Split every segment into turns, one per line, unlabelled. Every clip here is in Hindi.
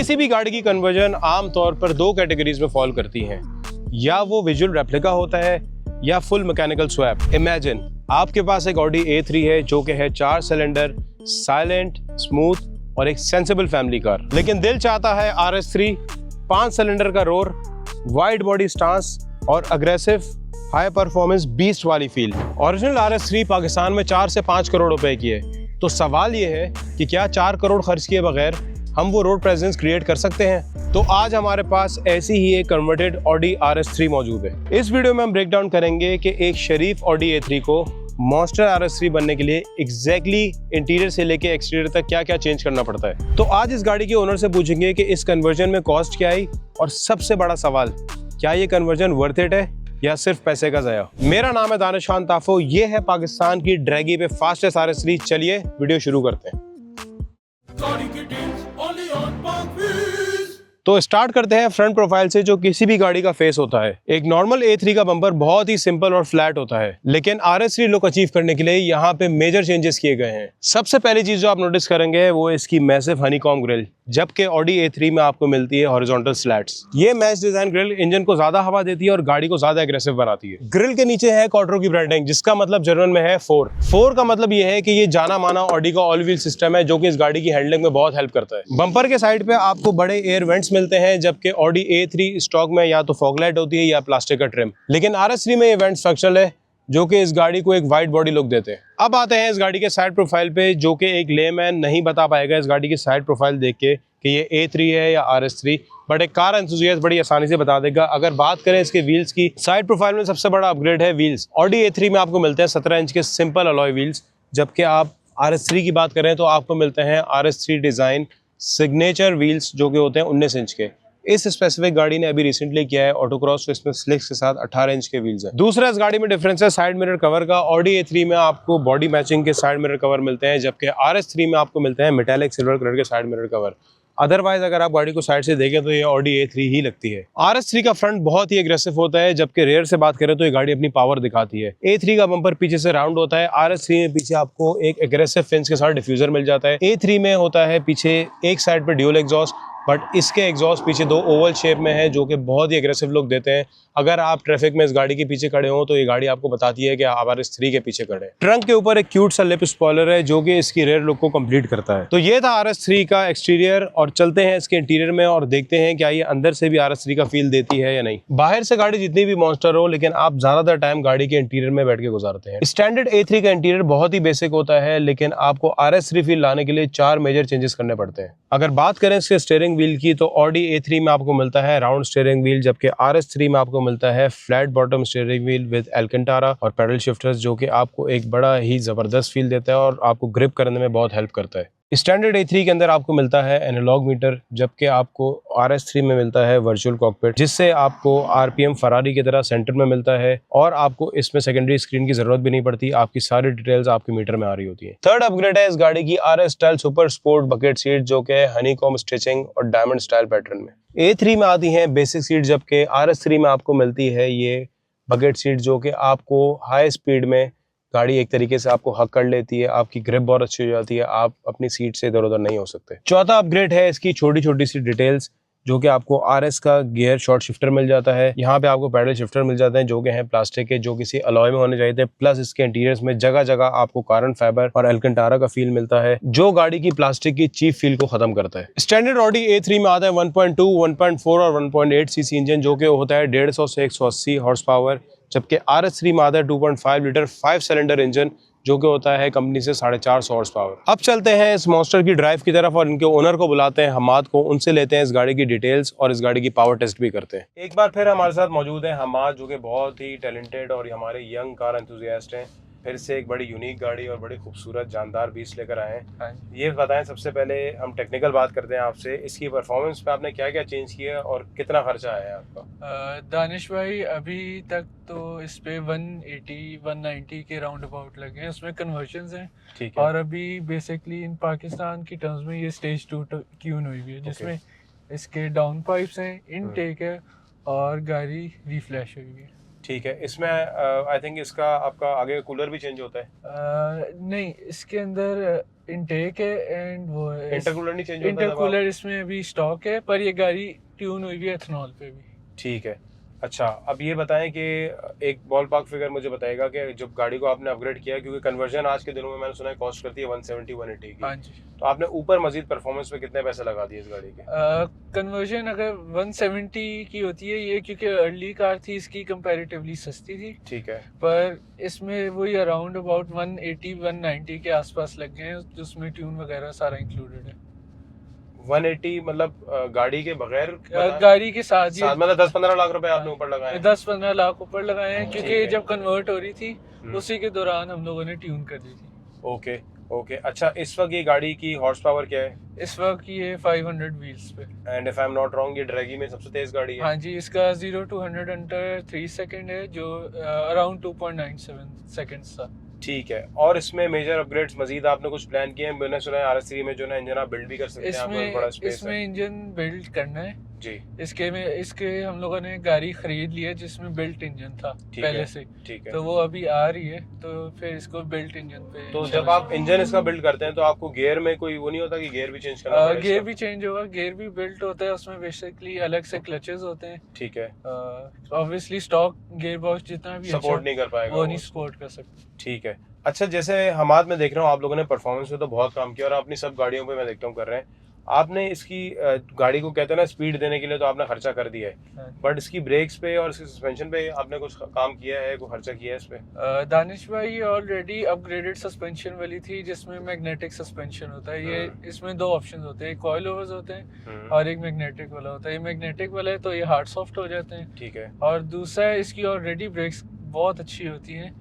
किसी भी गाड़ी की कन्वर्जन आमतौर पर दो कैटेगरीज में फॉल करती हैं, या वो विजुअल रेप्लिका होता है या फुल मैकेनिकल स्वैप। इमेजिन आपके पास एक ऑडी A3 है जो कि है 4 सिलेंडर, साइलेंट, स्मूथ और एक सेंसिबल फैमिली कार, लेकिन दिल चाहता है RS3, 5 सिलेंडर का रोर, वाइड बॉडी स्टांस और अग्रेसिव हाई परफॉर्मेंस बीस्ट वाली फील। ओरिजिनल RS3 पाकिस्तान में 4 से 5 करोड़ रुपए की है। तो सवाल ये है कि क्या 4 करोड़ खर्च किए बगैर हम वो रोड प्रेजेंस क्रिएट कर सकते हैं? तो आज हमारे पास ऐसी ही एक कन्वर्टेड ऑडी RS3 मौजूद है। इस वीडियो में हम ब्रेक डाउन करेंगे कि एक शरीफ ऑडी A3 को मॉन्स्टर RS3 बनने के लिए एग्जैक्टली इंटीरियर से लेके एक्सटीरियर तक क्या क्या चेंज करना पड़ता है। तो आज इस गाड़ी के ओनर से पूछेंगे कि इस कन्वर्जन में कॉस्ट क्या आई, और सबसे बड़ा सवाल, क्या ये कन्वर्जन वर्थ इट है या सिर्फ पैसे का ज़ाया। मेरा नाम है दानिश खान ताफो, ये है पाकिस्तान की ड्रैगी पे फास्टेस्ट RS3। चलिए वीडियो शुरू करते हैं। तो स्टार्ट करते हैं फ्रंट प्रोफाइल से, जो किसी भी गाड़ी का फेस होता है। एक नॉर्मल A3 का बम्पर बहुत ही सिंपल और फ्लैट होता है, लेकिन RS3 लुक अचीव करने के लिए यहाँ पे मेजर चेंजेस किए गए हैं। सबसे पहली चीज जो आप नोटिस करेंगे वो इसकी मैसिव हनीकॉम्ब ग्रिल, जबकि ऑडी A3 में आपको मिलती है हॉरिजॉन्टल स्लैट्स। ये मैच डिजाइन ग्रिल इंजन को ज्यादा हवा देती है और गाड़ी को ज्यादा एग्रेसिव बनाती है। ग्रिल के नीचे है क्वाड्रो की ब्रांडिंग, जिसका मतलब जर्मन में है 4 का मतलब ये है कि ये जाना माना ऑडी का ऑल व्हील सिस्टम है, जो कि इस गाड़ी की हैंडलिंग में बहुत हेल्प करता है। बम्पर के साइड पे आपको बड़े एयर वेंट्स मिलते हैं, जबकि ऑडी A3 स्टॉक में या तो फॉगलाइट होती है या प्लास्टिक का ट्रिम, लेकिन RS3 में ये वेंट स्ट्रक्चरल है, जो कि इस गाड़ी को एक वाइड बॉडी लुक देते हैं। अब आते हैं इस गाड़ी के साइड प्रोफाइल पे, जो कि एक लेमैन नहीं बता पाएगा इस गाड़ी की साइड प्रोफाइल देख के कि ये A3 है या RS3, बट एक कार एंथुसियास्ट बड़ी आसानी से बता देगा। अगर बात करें इसके व्हील्स की, साइड प्रोफाइल में सबसे बड़ा अपग्रेड है व्हील्स। ऑडी A3 में आपको मिलते हैं 17 इंच के सिंपल अलॉय व्हील्स, जबकि आप RS3 की बात करें तो आपको मिलते हैं RS3 डिजाइन सिग्नेचर व्हील्स, जो कि होते हैं 19 इंच के। इस स्पेसिफिक गाड़ी ने अभी रिसेंटली किया है ऑटोक्रॉस, तो इसमें स्लिक्स के साथ 18 इंच के व्हील्स हैं। दूसरा इस गाड़ी में डिफरेंस है साइड मिरर कवर का। ऑडी A3 में आपको बॉडी मैचिंग के साइड मिरर कवर मिलते हैं, जबकि RS3 में आपको मिलते हैं मेटालिक सिल्वर कलर के साइड मिरर कवर। अदरवाइज अगर आप गाड़ी को साइड से देखें तो ये ऑडी A3 ही लगती है। RS3 का फ्रंट बहुत ही एग्रेसिव होता है, जबकि रेयर से बात करें तो ये गाड़ी अपनी पावर दिखाती है। A3 का बम्पर पीछे से राउंड होता है, RS3 में पीछे आपको एक एग्रेसिव फिन्स के साथ डिफ्यूजर मिल जाता है। A3 में होता है पीछे एक साइड पर ड्यूल एग्जॉस्ट, बट इसके एग्जॉस्ट पीछे 2 ओवल शेप में है, जो कि बहुत ही एग्रेसिव लुक देते हैं। अगर आप ट्रैफिक में इस गाड़ी के पीछे खड़े हो तो ये गाड़ी आपको बताती है कि आप RS3 के पीछे खड़े हैं। ट्रंक के ऊपर एक क्यूट सा लिप स्पॉइलर है, जो कि इसकी रेयर लुक को कंप्लीट करता है। तो ये था RS3 का एक्सटीरियर, और चलते हैं इसके इंटीरियर में और देखते हैं क्या ये अंदर से भी RS3 का फील देती है या नहीं। बाहर से गाड़ी जितनी भी मॉन्स्टर हो, लेकिन आप ज्यादातर टाइम गाड़ी के इंटीरियर में बैठ के गुजारते हैं। स्टैंडर्ड A3 का इंटीरियर बहुत ही बेसिक होता है, लेकिन आपको RS3 फील लाने के लिए 4 मेजर चेंजेस करने पड़ते हैं। अगर बात करें इसके स्टीयरिंग व्हील की, तो ऑडी A3 में आपको मिलता है राउंड स्टीयरिंग व्हील, जबकि RS3 में आपको मिलता है flat bottom steering wheel with Alcantara और पैडल शिफ्टर्स, जो कि आपको एक बड़ा ही जबरदस्त फील देता है और आपको ग्रिप करने में बहुत हेल्प करता है। स्टैंडर्ड A3 के अंदर आपको मिलता है एनालॉग मीटर, जबकि आपको RS3 में मिलता है वर्चुअल कॉकपिट, जिससे आपको RPM फरारी की तरह सेंटर में मिलता है, और आपको इसमें सेकेंडरी स्क्रीन की जरूरत भी नहीं पड़ती, आपकी सारी डिटेल्स आपके मीटर में आ रही होती है। थर्ड अपग्रेड है इस गाड़ी की RS style super sport bucket seat, जो कि हनीकॉम्ब स्टिचिंग और डायमंड स्टाइल पैटर्न में। A3 में आती है बेसिक सीट, जबकि RS3 में आपको मिलती है ये बकेट सीट, जो कि आपको हाई स्पीड में गाड़ी एक तरीके से आपको हक कर लेती है, आपकी ग्रिप बहुत अच्छी हो जाती है, आप अपनी सीट से इधर उधर नहीं हो सकते। चौथा अपग्रेड है इसकी छोटी छोटी सी डिटेल्स, जो कि आपको RS का गियर शॉर्ट शिफ्टर मिल जाता है। यहाँ पे आपको पैडल शिफ्टर मिल जाते हैं, जो कि हैं प्लास्टिक के, जो किसी अलॉय में होने चाहिए थे। प्लस इसके इंटीरियर्स में जगह जगह आपको कार्बन फाइबर और एल्केंटारा का फील मिलता है, जो गाड़ी की प्लास्टिक की चीप फील को खत्म करता है। स्टैंडर्ड ऑडी A3 में आता है 1.2, 1.4 और 1.8 सीसी इंजन, जो कि होता है 150 से 180 हॉर्स पावर, जबकि RS3 में आता है 2.5 लीटर 5 सिलेंडर इंजन, जो कि होता है कंपनी से 450 हॉर्स पावर। अब चलते हैं इस मॉन्स्टर की ड्राइव की तरफ और इनके ओनर को बुलाते हैं, हमाद को। उनसे लेते हैं इस गाड़ी की डिटेल्स और इस गाड़ी की पावर टेस्ट भी करते हैं। एक बार फिर हमारे साथ मौजूद है हमाद, जो कि बहुत ही टैलेंटेड और हमारे यंग कार एंथुसियास्ट हैं। फिर से एक बड़ी यूनिक गाड़ी और बड़ी खूबसूरत जानदार बीस लेकर आए हैं। ये बताएं, सबसे पहले हम टेक्निकल बात करते हैं आपसे, इसकी परफॉर्मेंस पे आपने क्या क्या चेंज किया और कितना खर्चा आया है आपका?
दानिश भाई, अभी तक तो इस पे 180-190 के राउंड अबाउट लगे हैं, उसमें कन्वर्जन्स हैं।
ठीक है।
और अभी बेसिकली इन पाकिस्तान की टर्म्स में ये स्टेज 2 ट्यून हुई हुई है, जिसमें इसके डाउन पाइप्स हैं, इनटेक है और गाड़ी रिफ्लैश हुई है।
ठीक है, इसमें आई थिंक इसका आपका आगे कूलर भी चेंज होता है?
नहीं, इसके अंदर इनटेक है एंड वो है
इंटरकूलर नहीं चेंज होता जब
इंटरकूलर इसमें अभी स्टॉक है, पर ये गाड़ी ट्यून हुई हुई है एथनॉल पे भी।
ठीक है। अच्छा, अब ये बताएं कि एक बॉल पार्क फिगर मुझे बताएगा कि जब गाड़ी को आपने अपग्रेड किया, क्योंकि कन्वर्जन आज के दिनों में मैंने सुना है कॉस्ट करती है 170-180 की।
हाँ जी।
तो आपने ऊपर मजीद परफॉर्मेंस पे कितने पैसे लगा दिए इस गाड़ी के?
कन्वर्जन अगर 170 की होती है ये, क्योंकि अर्ली कार थी, इसकी कंपैरेटिवली सस्ती थी,
ठीक है।
पर इसमें वही अराउंड अबाउट 180-190 के आसपास लग गए हैं, जिसमें ट्यून वगैरह सारा इंक्लूडेड है।
180 मतलब गाड़ी के बगैर
गाड़ी के साथ ही
मतलब 10-15 लाख रुपए आपने ऊपर लगाए हैं?
10-15 लाख ऊपर लगाए हैं,
ठीक
क्योंकि
है।
जब कन्वर्ट हो रही थी उसी के दौरान हम लोगों ने ट्यून कर दी थी।
Okay okay. अच्छा, इस वक्त ये गाड़ी की हॉर्स पावर क्या है?
इस वक्त ये 500 व्हील्स पे।
And if I am not wrong ये ड्रैगी में सबसे तेज गाड़ी है?
हाँ जी, इसका 0 to 100 अंडर 3 सेकंड है, जो अराउंड 2.97 सेकंड्स था।
ठीक है। और इसमें मेजर अपग्रेड्स मजीद आपने कुछ प्लान किए हैं? मैंने सुना है RS3 में जो ना इंजन आप बिल्ड भी कर सकते हैं, आपके पास बड़ा स्पेस है।
इसमें इंजन बिल्ड करना है
जी।
इसके हम लोगों ने गाड़ी खरीद ली है जिसमें बिल्ट इंजन था पहले से,
ठीक है।
तो वो अभी आ रही है, तो फिर इसको बिल्ट इंजन पे।
तो जब आप इंजन इसका बिल्ड करते हैं तो आपको गियर में कोई वो नहीं होता कि गियर भी चेंज करना पड़े?
गियर भी चेंज होगा, गियर भी बिल्ट होता है, उसमें बेसिकली अलग से क्लचेस होते हैं।
ठीक है।
ऑब्वियसली स्टॉक गियर बॉक्स जितना भी
सपोर्ट नहीं कर पाएगा,
वो नहीं सपोर्ट कर सकते।
ठीक है। अच्छा, जैसे हमाद में देख रहा हूँ आप लोगों ने परफॉर्मेंस पे तो बहुत काम किया और अपनी सब गाड़ियों पे मैं देखता हूँ कर रहे हैं। आपने इसकी गाड़ी को कहते हैं ना स्पीड देने के लिए तो आपने खर्चा कर दिया है, बट इसकी ब्रेक्स पे और इसकी सस्पेंशन पे आपने कुछ काम किया है, कोई खर्चा किया है इस पे?
दानिश भाई ऑलरेडी अपग्रेडेड सस्पेंशन वाली थी जिसमें मैग्नेटिक सस्पेंशन होता है। ये इसमें दो ऑप्शंस होते हैं, कॉइल ओवर्स होते हैं और एक मैग्नेटिक वाला होता है। ये मैग्नेटिक वाला है तो ये हार्ड सॉफ्ट हो जाते हैं।
ठीक है।
और दूसरा है इसकी ऑलरेडी ब्रेक्स बहुत अच्छी होती हैं,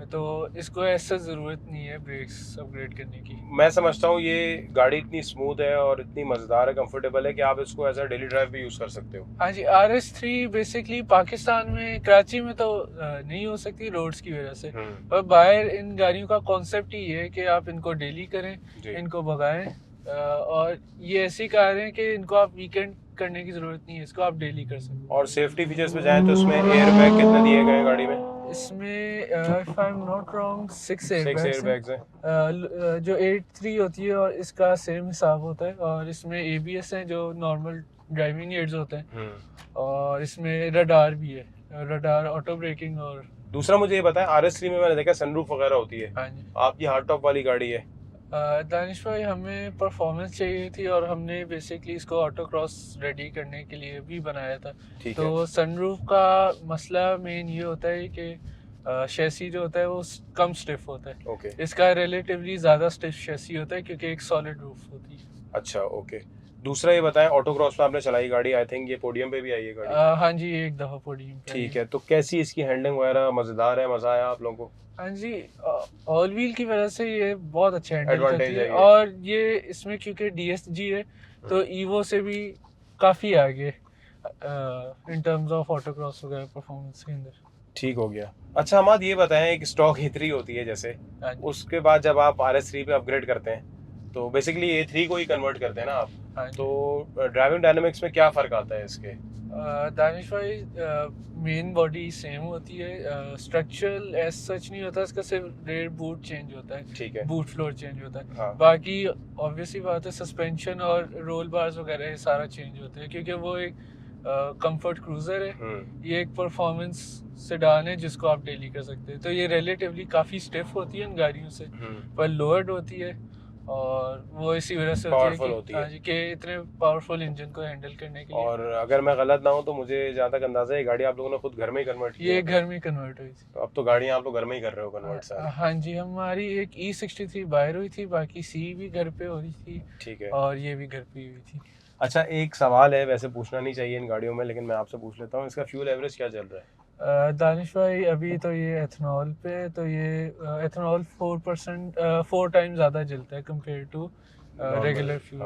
तो इसको ऐसा ज़रूरत नहीं है ब्रेक्स अपग्रेड करने की।
मैं समझता हूँ ये गाड़ी इतनी स्मूथ है और इतनी मज़ेदार है, कंफर्टेबल है कि आप इसको एज अ डेली ड्राइव भी यूज़ कर सकते हो।
हाँ जी, RS3 बेसिकली पाकिस्तान में कराची में तो नहीं हो सकती रोड्स की वजह से, पर बाहर इन गाड़ियों का कॉन्सेप्ट ही है कि आप इनको डेली करें, इनको भगाएं, और ये ऐसी कार है कि इनको आप वीकेंड करने की ज़रूरत नहीं है, इसको आप डेली कर सकते हो।
और सेफ्टी फीचर्स पे जाएं तो इसमें एयर बैग कितने दिए गए हैं गाड़ी में?
इसमें if I am not wrong 6 airbags
हैं।
जो 8-3 होती है और इसका सेम हिसाब होता है, और इसमें ABS हैं जो नॉर्मल ड्राइविंग एड्स होते हैं, और इसमें रडार भी है, रडार ऑटो ब्रेकिंग। और
दूसरा मुझे ये बताएं, RS3 में मैंने देखा सनरूफ वगैरह होती है।
हाँ जी।
आपकी हार्ड टॉप वाली गाड़ी है।
दानिश भाई हमें परफॉर्मेंस चाहिए थी और हमने बेसिकली इसको ऑटो क्रॉस रेडी करने के लिए भी बनाया था। तो सनरूफ का मसला मेन ये होता है कि शैसी जो होता है वो कम स्टिफ होता है। इसका रिलेटिवली ज़्यादा स्टिफ शैसी होता है क्योंकि एक सॉलिड रूफ होती है।
अच्छा, ओके। दूसरा ये बताएं, ऑटो क्रॉस में आपने चलाई गाड़ी, आई थिंक ये पोडियम पे भी आई है गाड़ी?
हाँ जी, एक दफ़ा पोडियम पे।
ठीक है, तो कैसी इसकी हैंडलिंग वगैरह? मज़ेदार है, मज़ा आया आप लोगों को?
हाँ जी, ऑल व्हील की वजह से ये बहुत अच्छा
एडवांटेज है,
और ये इसमें क्योंकि DSG है तो ईवो से भी काफ़ी आगे in terms of auto cross वगैरह परफॉर्मेंस के अंदर।
ठीक हो गया। अच्छा हमाद ये बताएं, एक स्टॉक A3 होती है जैसे, उसके बाद जब आप RS3 पे अपग्रेड करते हैं तो बेसिकली A3 को ही कन्वर्ट करते हैं ना आप, तो ड्राइविंग डायनामिक्स में क्या फ़र्क आता है इसके?
दानिश भाई मेन बॉडी सेम होती है, स्ट्रक्चरल एज सच नहीं होता, इसका सिर्फ रेयर बूट चेंज होता है। ठीक है, बूट फ्लोर चेंज होता है। हाँ। बाकी ऑब्वियसली बात है सस्पेंशन और रोल बार्स वगैरह ये सारा चेंज होता है, क्योंकि वो एक कंफर्ट क्रूजर है, ये एक परफॉर्मेंस सेडान है जिसको आप डेली कर सकते हैं। तो ये रिलेटिवली काफ़ी स्टिफ होती है इन गाड़ियों से, पर लोअर्ड होती है और वो इसी वजह से होती है कि इतने पावरफुल इंजन को हैंडल करने के लिए।
और अगर मैं गलत ना हूँ तो मुझे जहाँ तक अंदाजा है ये गाड़ी आप लोगों ने खुद घर में ही कन्वर्ट की?
ये घर में कन्वर्ट हुई थी।
तो अब तो गाड़ियाँ आप लोग घर में ही कर रहे हो कन्वर्ट सारी?
हाँ जी, हमारी एक E63 बाहर हुई थी, बाकी C भी घर पे हो रही थी। ठीक है, और ये भी घर पे हुई थी।
अच्छा, एक सवाल है, वैसे पूछना नहीं चाहिए इन गाड़ियों में, लेकिन मैं आपसे पूछ लेता हूँ, इसका फ्यूल एवरेज क्या चल रहा है?
दानिश भाई अभी तो ये एथनॉल पे, तो ये एथनॉल 4 टाइम ज़्यादा जलता है कंपेयर टू रेगुलर फ्यूल।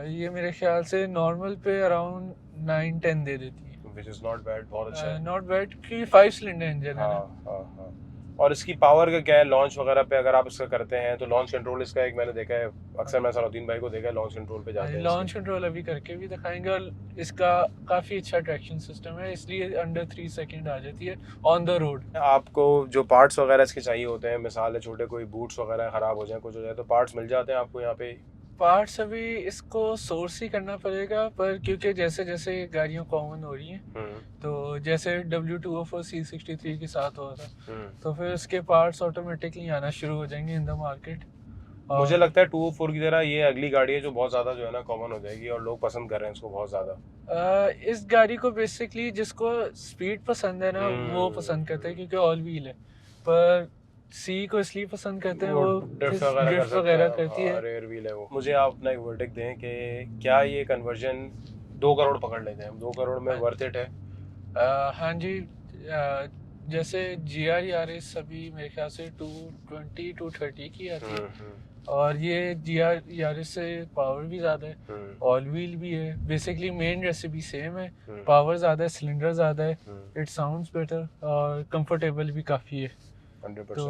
ये मेरे ख्याल से नॉर्मल पे अराउंड 9-10 दे देती है,
व्हिच इज नॉट बैड, बहुत अच्छा है।
नॉट बैड, क्योंकि 5 सिलेंडर इंजन है ना।
हाँ। और इसकी पावर का क्या है लॉन्च वगैरह पे अगर आप इसका करते हैं तो लॉन्च कंट्रोल इसका एक मैंने देखा है अक्सर मैं सलाउद्दीन भाई को देखा है लॉन्च कंट्रोल पे जाते हैं
लॉन्च कंट्रोल अभी करके भी दिखाएंगे और इसका काफ़ी अच्छा ट्रैक्शन सिस्टम है इसलिए अंडर 3 सेकंड आ जाती है ऑन द रोड।
आपको जो पार्ट्स वगैरह इसके चाहिए होते हैं मिसाल है छोटे कोई बूट्स वगैरह ख़राब हो जाए कुछ हो जाए तो पार्ट्स मिल जाते हैं आपको यहाँ पे?
पार्ट्स अभी इसको सोर्स ही करना पड़ेगा पर क्योंकि जैसे जैसे गाड़ियाँ कॉमन हो रही हैं तो जैसे W204 C63 के साथ हुआ था तो फिर इसके पार्ट्स ऑटोमेटिकली आना शुरू हो जाएंगे इन द मार्केट।
मुझे लगता है 204 की तरह ये अगली गाड़ी है जो बहुत ज़्यादा जो है ना कॉमन हो जाएगी और लोग पसंद कर रहे हैं इसको बहुत ज़्यादा।
इस गाड़ी को बेसिकली जिसको स्पीड पसंद है ना वो पसंद करते हैं क्योंकि ऑल व्हील है पर सी को इसलिए पसंद करते हैं वो ड्रिफ्ट वगैरह करती है
रेयर व्हील है वो। मुझे आप अपना एक वर्डिक्ट दें कि क्या ये कन्वर्जन 2 करोड़ पकड़ लेते हैं 2 करोड़ में वर्थ इट है?
हाँ जी जैसे GR यारिस अभी मेरे ख्याल से 220 230 की आती है और ये GR यारिस से पावर भी ज़्यादा है ऑल व्हील भी है बेसिकली मेन रेसिपी सेम है पावर ज़्यादा है सिलेंडर ज़्यादा है इट साउंड्स बेटर और कंफर्टेबल भी काफ़ी है
100%।
तो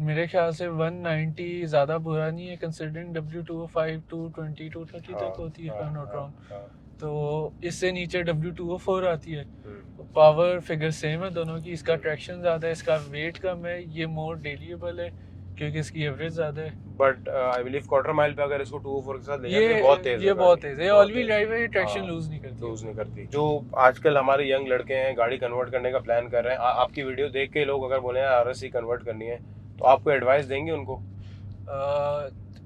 मेरे ख्याल से 190 ज़्यादा बुरा नहीं है कंसिडरिंग W205 220 230 तक होती है नॉट रॉन्ग तो इससे नीचे W204 आती है पावर फिगर सेम है दोनों की इसका ट्रैक्शन ज़्यादा है इसका वेट कम है ये मोर डेलिएबल है क्योंकि इसकी एवरेज ज़्यादा है
but I believe quarter mile पे अगर इसको 204 के साथ ले जाते हैं बहुत तेज है ये
बहुत तेज है ऑल व्हील ड्राइव है ट्रैक्शन लूज नहीं करती
जो आजकल हमारे यंग लड़के हैं गाड़ी कन्वर्ट करने का प्लान कर रहे हैं आपकी वीडियो देख के लोग अगर बोले RSE कन्वर्ट करनी है तो आपको एडवाइस देंगे उनको?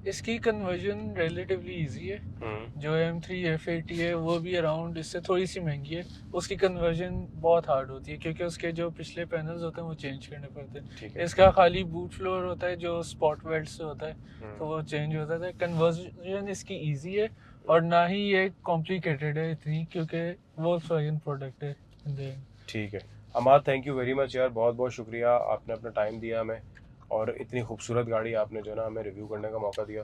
इसकी कन्वर्जन रिलेटिवली इजी है जो M3 F80 है वो भी अराउंड इससे थोड़ी सी महंगी है उसकी कन्वर्जन बहुत हार्ड होती है क्योंकि उसके जो पिछले पैनल्स होते हैं वो चेंज करने पड़ते हैं इसका खाली बूट फ्लोर होता है जो स्पॉट वेल्ट से होता है तो वो चेंज होता है कन्वर्जन इसकी इजी है और ना ही ये कॉम्प्लिकेटेड है इतनी क्योंकि वोल्क्सवैगन प्रोडक्ट है।
ठीक है अमाद थैंक यू वेरी मच यार बहुत बहुत शुक्रिया आपने अपना टाइम दिया हमें और इतनी खूबसूरत गाड़ी आपने जो ना हमें रिव्यू करने का मौका दिया।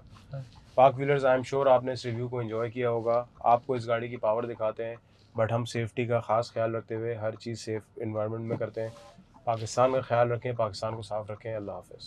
पाक व्हीलर्स आई एम श्योर आपने इस रिव्यू को एंजॉय किया होगा। आपको इस गाड़ी की पावर दिखाते हैं बट हम सेफ्टी का ख़ास ख्याल रखते हुए हर चीज़ सेफ इन्वायरमेंट में करते हैं। पाकिस्तान का ख्याल रखें पाकिस्तान को साफ़ रखें। अल्लाह हाफ़िज़।